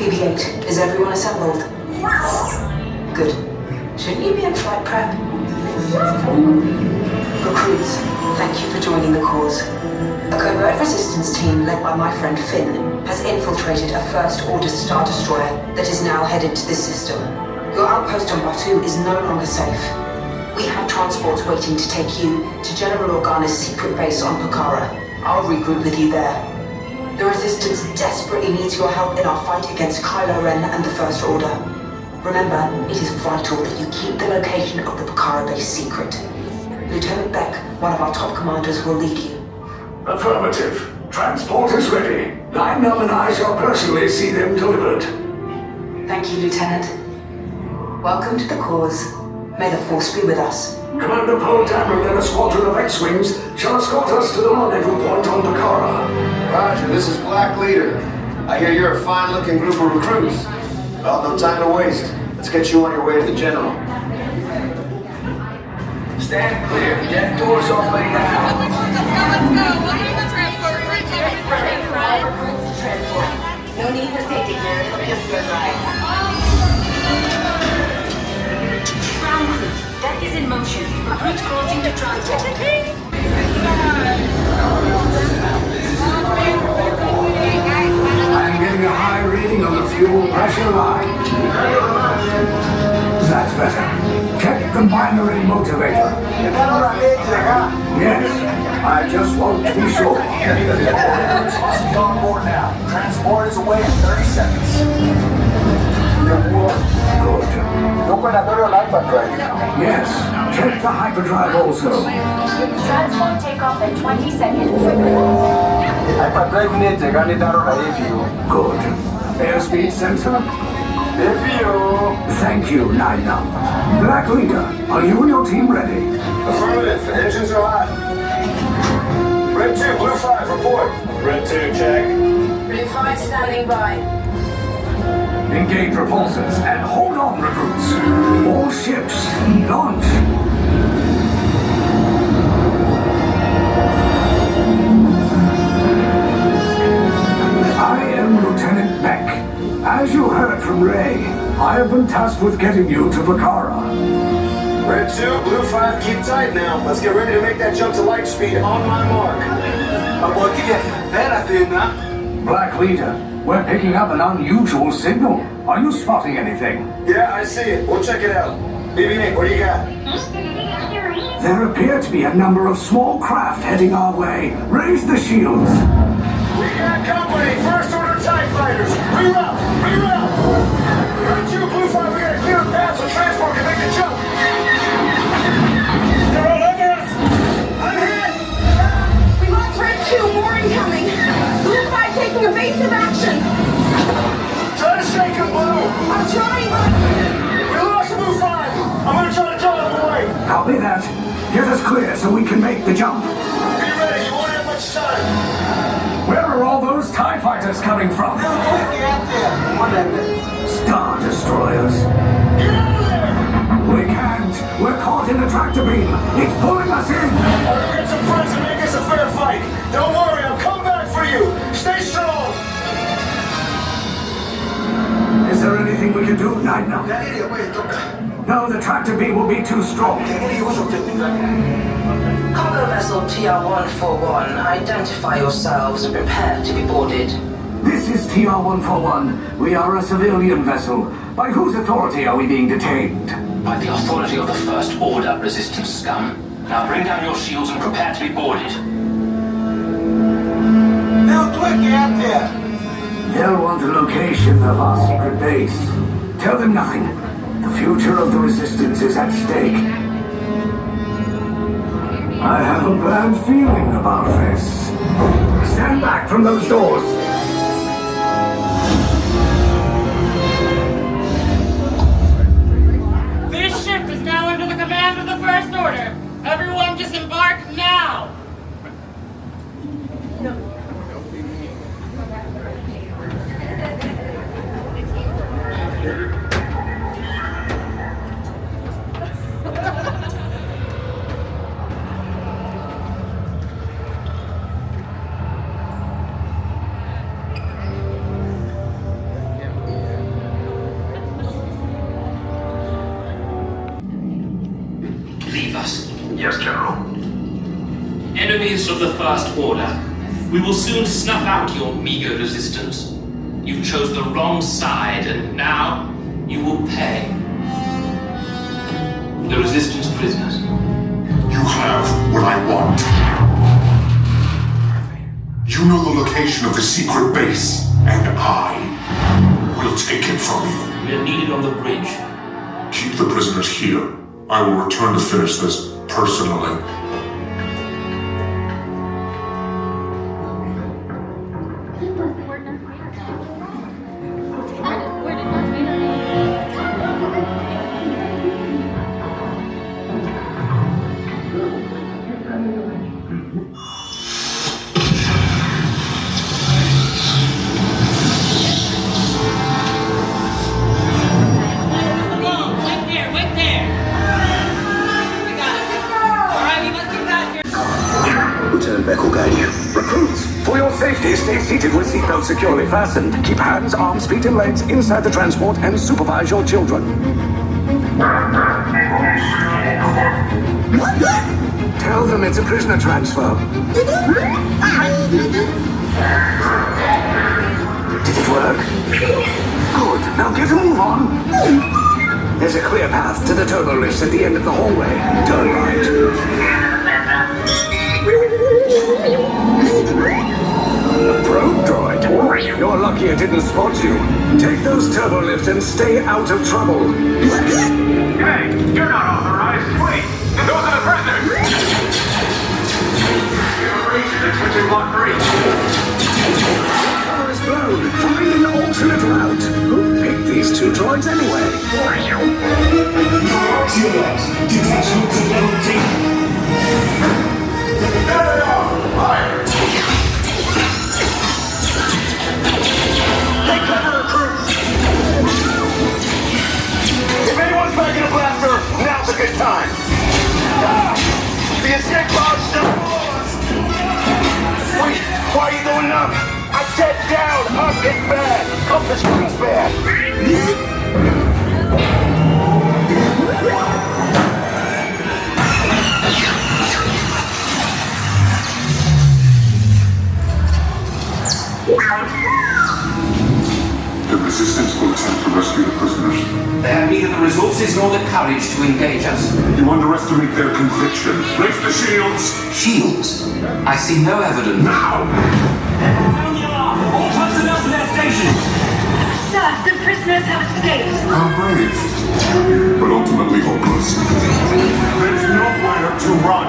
BB-8, is everyone assembled? Good. Shouldn't you be in flight prep? Recruits, thank you for joining the cause. A covert resistance team led by my friend Finn has infiltrated a First Order Star Destroyer that is now headed to this system. Your outpost on Batu is no longer safe. We have transports waiting to take you to General Organa's secret base on Pucara. I'll regroup with you there. The Resistance desperately needs your help in our fight against Kylo Ren and the First Order. Remember, it is vital that you keep the location of the Pucara base secret. Lieutenant Beck, one of our top commanders, will lead you. Affirmative. Transport is ready. Nine-Num and I shall personally see them delivered. Thank you, Lieutenant. Welcome to the cause. May the Force be with us. Commander Poe Dameron and a squadron of X-Wings shall escort us to the rendezvous point on Pucara. Roger, this is Black Leader. I hear you're a fine-looking group of recruits. Well, no time to waste. Let's get you on your way to the General. Stand clear. Jet doors opening now. Let's go. Welcome to transport. No need for safety gear. It'll be a smooth ride. Ground crew, deck is in motion. Recruits crossing to transport. I'm getting a high reading on the fuel pressure line. That's better. Check the binary motivator. Yes, I just want to be sure. Must be on board now. Transport is away in 30 seconds. Good. Yes, Check the hyperdrive also. Transport takeoff in 20 seconds. Good. Airspeed sensor? Thank you, Nine-Num. Black Leader, are you and your team ready? affirmative. Engines are hot. Red 2, Blue 5, report. Red 2, check. Blue 5 standing by. Engage repulsors and hold on, recruits. All ships, launch. I am Lieutenant Beck. As you heard from Ray, I have been tasked with getting you to Pucara. Red 2, Blue 5, keep tight now. Let's get ready to make that jump to light speed on my mark. Black Leader, we're picking up an unusual signal. Are you spotting anything? Yeah, I see it. We'll check it out. BB-8, what do you got? There appear to be a number of small craft heading our way. Raise the shields. We got company. First Order TIE Fighters. Reroute! Reroute! Red 2, Blue 5, we got a clear path so transport can make the jump. They're all over us! I'm hit! We lost Red 2, more incoming. Blue 5 taking evasive action. Try to shake him, Blue! I'm trying. We lost Blue 5! I'm gonna try to draw him away! Copy that. Get us clear so we can make the jump. Be ready, you won't have much time. Where are all those TIE fighters coming from? Star Destroyers. Get out of there! We can't. We're caught in a tractor beam. It's pulling us in. I'll get some friends and make this a fair fight. Don't worry, I'll come back for you. Stay strong! Is there anything we can do, Nine-Num? No, the tractor beam will be too strong. Cargo vessel TR-141, identify yourselves and prepare to be boarded. This is TR-141. We are a civilian vessel. By whose authority are we being detained? By the authority of the First Order resistance scum. Now bring down your shields and prepare to be boarded. They'll want the location of our secret base. Tell them nothing. The future of the Resistance is at stake. I have a bad feeling about this. Stand back from those doors. This ship is now under the command of the First Order. Everyone disembark now! Yes, General. Enemies of the First Order, we will soon snuff out your meager resistance. You chose the wrong side, and now you will pay. The Resistance prisoners. You have what I want. You know the location of the secret base, and I will take it from you. We are needed on the bridge. Keep the prisoners here. I will return to finish this personally. Stay seated with seatbelts securely fastened. Keep hands, arms, feet, and legs inside the transport and supervise your children. Tell them it's a prisoner transfer. Did it work? Good. Now get a move on. There's a clear path to the turbo lifts at the end of the hallway. Turn right. A probe droid? You're lucky it didn't spot you. Take those turbo lifts and stay out of trouble. Hey, you're not authorized. Wait, those are the prisoners. We have reached the switching block 3. Power is blown. Find an alternate route. Who picked these two droids anyway? Detachment to level T. There they are! Fire! Take cover, recruits! If anyone's packing a blaster, now's a good time! Ah! The escape pod's still below us! Wait, why are you going numb? I said down, up is bad, up is pretty bad! The Resistance will attempt to rescue the prisoners. They have neither the resources nor the courage to engage us. You underestimate their conviction. Place the shields! Shields? I see no evidence. Now! Down the alarm! All personnel to their stations! Sir, the prisoners have escaped. How brave. But ultimately hopeless. There's nowhere to run.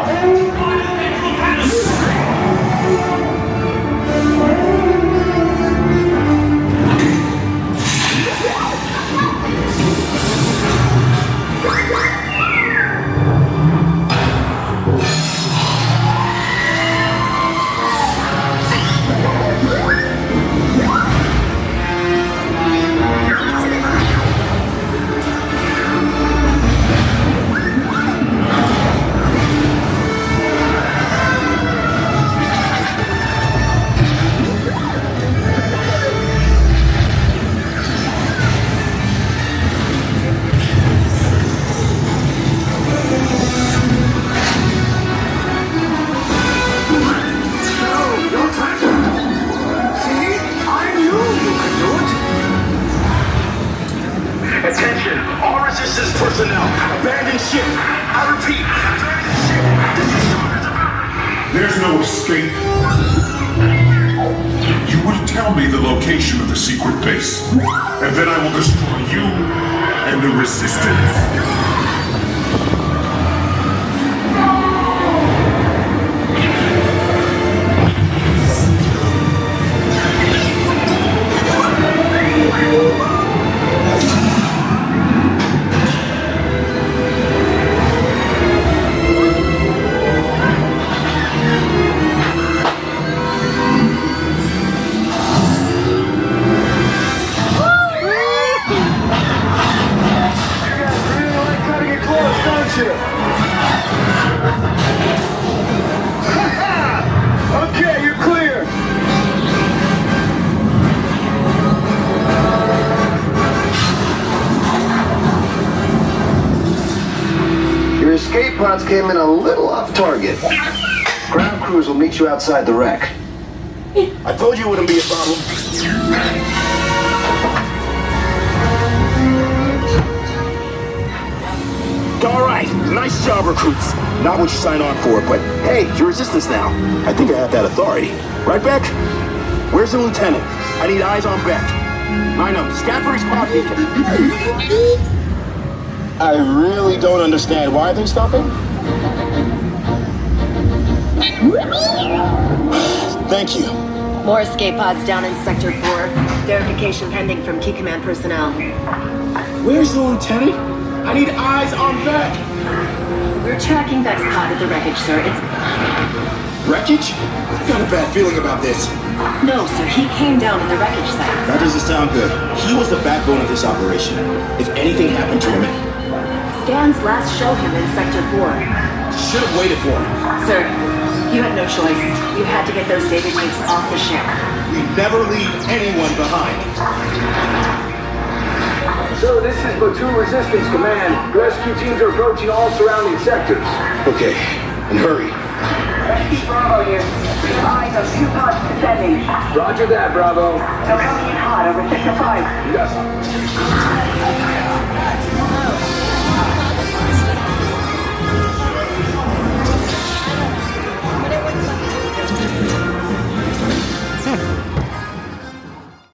Attention, all resistance personnel, abandon ship. I repeat, abandon ship. This is There's no escape. You will tell me the location of the secret base, and then I will destroy you and the Resistance. Okay, you're clear. shots came in a little off target. Ground crews will meet you outside the wreck. I told you it wouldn't be a problem. All right, nice job, recruits. Not what you signed on for, but hey, you're resistance now. I think I have that authority. Right, Beck? Where's the lieutenant? I need eyes on Beck. Line up, scan for his pod beacon. I really don't understand. Why are they stopping? Thank you. More escape pods down in Sector 4. Verification pending from Key Command personnel. Where's the lieutenant? I need eyes on Beck. We're tracking Beck's pod at the wreckage, sir. It's... Wreckage? I got a bad feeling about this. No, sir. He came down at the wreckage site. That doesn't sound good. He was the backbone of this operation. If anything happened to him... Scans last show him in Sector 4. Should have waited for him. Sir, you had no choice. You had to get those data tapes off the ship. We never leave anyone behind. So this is Platoon Resistance Command. Rescue teams are approaching all surrounding sectors. Okay, and hurry. Rescue Bravo here. Eyes on 2 pods descending. Roger that, Bravo. They're coming in hot over Sector 5. Yes.